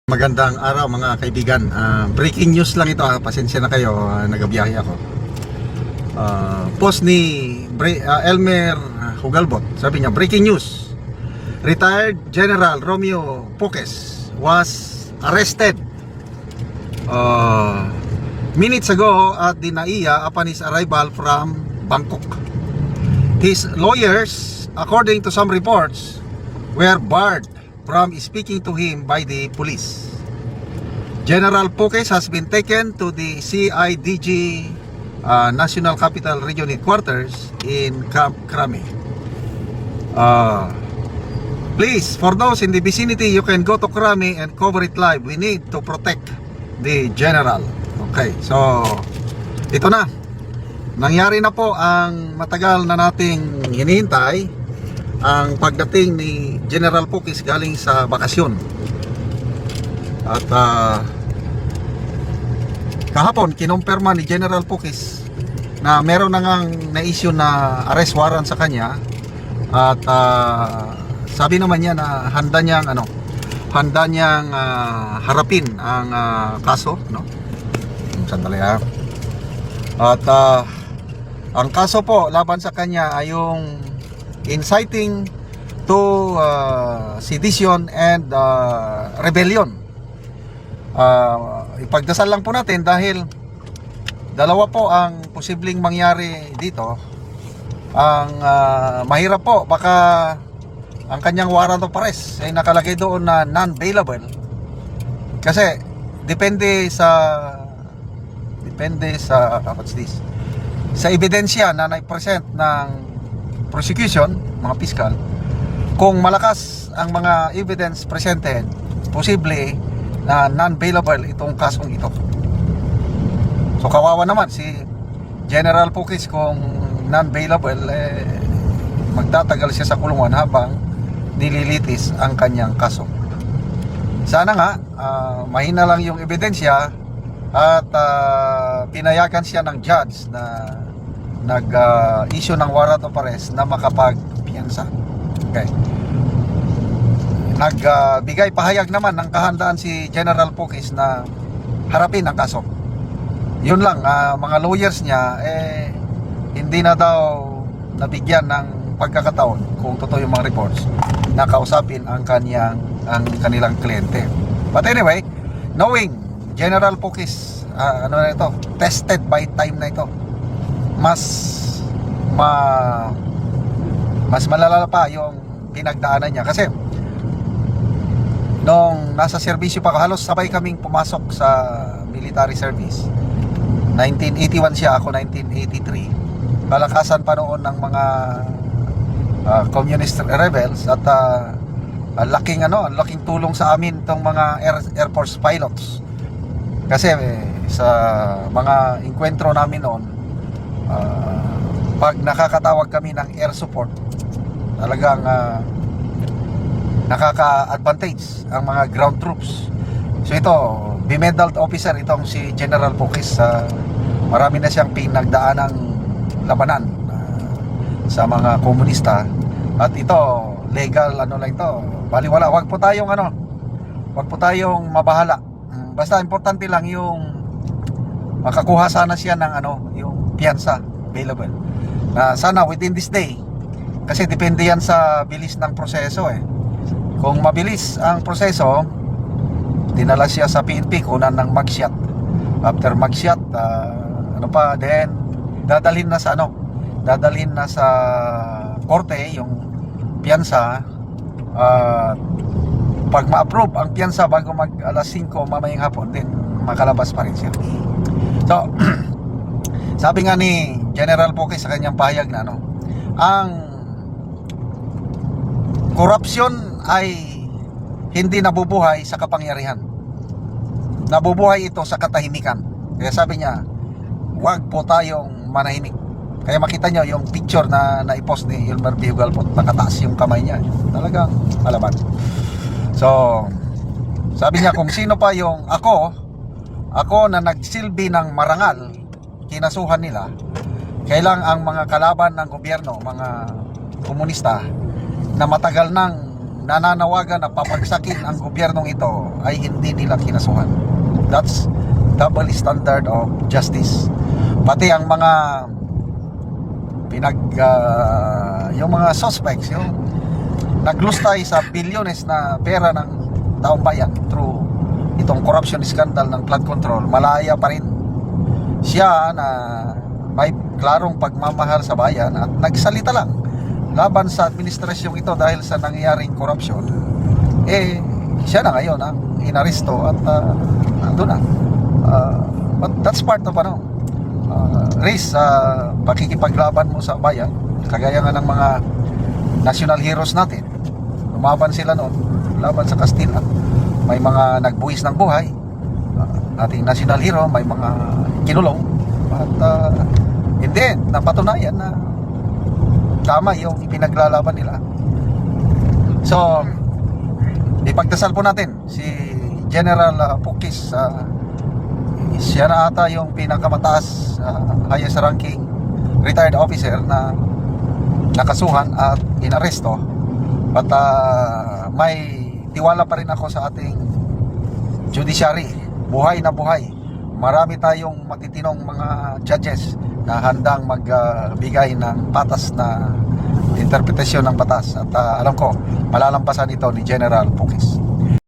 Magandang araw mga kaibigan. Breaking news lang ito. Pasensya na kayo, nagabiyahe ako. Post ni Elmer Hugalbot. Sabi niya, breaking news. Retired General Romeo Poques was arrested minutes ago at the NAIA upon his arrival from Bangkok. His lawyers, according to some reports, were barred from speaking to him by the police. General Poques has been taken to the CIDG National Capital Region Headquarters in Camp Crame. Please, for those in the vicinity, you can go to Crame and cover it live. We need to protect the general. Okay, so ito na. Nangyari na po ang matagal na nating hinihintay, ang pagdating ni General Poques galing sa bakasyon. At kahapon kinumpirma ni General Poques na meron na ngang na-issue na arrest warrant sa kanya. At sabi naman niya na handa niyang harapin ang kaso, no? Sandali ha. At ang kaso po laban sa kanya ay yung inciting to sedition and rebellion. Ipagdasal lang po natin dahil dalawa po ang posibleng mangyari dito. Ang mahirap po, baka ang kanyang warrant of arrest ay nakalagay doon na non-bailable. Kasi depende sa what's this? Sa ebidensya na na-present ng prosecution, mga piskal, kung malakas ang mga evidence presented, posible na non-bailable itong kasong ito. So kawawa naman si General Poques kung non-bailable, magtatagal siya sa kulungan habang nililitis ang kanyang kaso. Sana nga mahina lang yung ebidensya at pinayagan siya ng judge na nag-issue ng warrant of arrest na makapagpiyansa. Okay. Nagbigay pahayag naman ng kahandaan si General Poques na harapin ang kaso. Yun lang, mga lawyers niya hindi na daw nabigyan ng pagkakataon, kung totoo yung mga reports, na kausapin ang kanilang kliyente. But anyway, knowing General Poques, na ito, tested by time na ito, mas malala pa yung pinagdaanan niya. Kasi nung nasa serbisyo pa, halos sabay kaming pumasok sa military service. 1981 siya, ako 1983. Kalakasan pa noon ng mga communist rebels. At laking tulong sa amin itong mga Air Force pilots. Kasi sa mga enkwentro namin noon, pag nakakatawag kami ng air support, talagang nakaka-advantage ang mga ground troops. So ito, bemedaled officer itong si General Poques. Marami na siyang pinagdaanang labanan sa mga komunista. At ito, legal lang ito. Baliwala, wag po tayong mabahala. Basta importante lang yung makakuha sana siya ng yung piyansa available. Na sana within this day, kasi depende yan sa bilis ng proseso Kung mabilis ang proseso, dinala siya sa PNP, kunan ng mugshot. After mugshot, then dadalhin na sa korte yung piyansa. Pag ma-approve ang piyansa bago mag alas 5 mamayang hapon, then makalabas pa rin siya. So sabi nga ni General Poques sa kanyang pahayag na ang korupsyon ay hindi nabubuhay sa kapangyarihan. Nabubuhay ito sa katahimikan. Kaya sabi niya, wag po tayong manahimik. Kaya makita nyo yung picture na naipost ni Elmer Hugalbot, nakataas yung kamay niya. Talagang malaban. So sabi niya, kung sino pa yung ako na nagsilbi ng marangal, kinasuhan nila, kailang ang mga kalaban ng gobyerno, mga komunista na matagal nang nananawagan na papagsakin ang gobyernong ito ay hindi nila kinasuhan. That's double standard of justice. Pati ang mga yung mga suspects, yung naglustay sa bilyones na pera ng taong bayan through itong corruption scandal ng flood control, malaya pa rin siya na may klarong pagmamahal sa bayan at nagsalita lang laban sa administrasyong ito dahil sa nangyayaring corruption. Siya na ngayon ang inaresto at nandun na. But that's part of race sa pakikipaglaban mo sa bayan, kagaya nga ng mga national heroes natin. Lumaban sila noon laban sa Kastila. May mga nagbuwis ng buhay, ating national hero, may mga kinulong, at hindi, napatunayan na tama yung ipinaglalaban nila. So ipagdasal po natin si General Pukis. Siya na ata yung pinakamataas, highest ranking retired officer na nakasuhan at inaresto. But may tiwala pa rin ako sa ating judiciary. Buhay na buhay. Marami tayong matitinong mga judges na handang magbigay ng patas na interpretasyon ng batas. At alam ko, malalampasan ito ni General Pukis.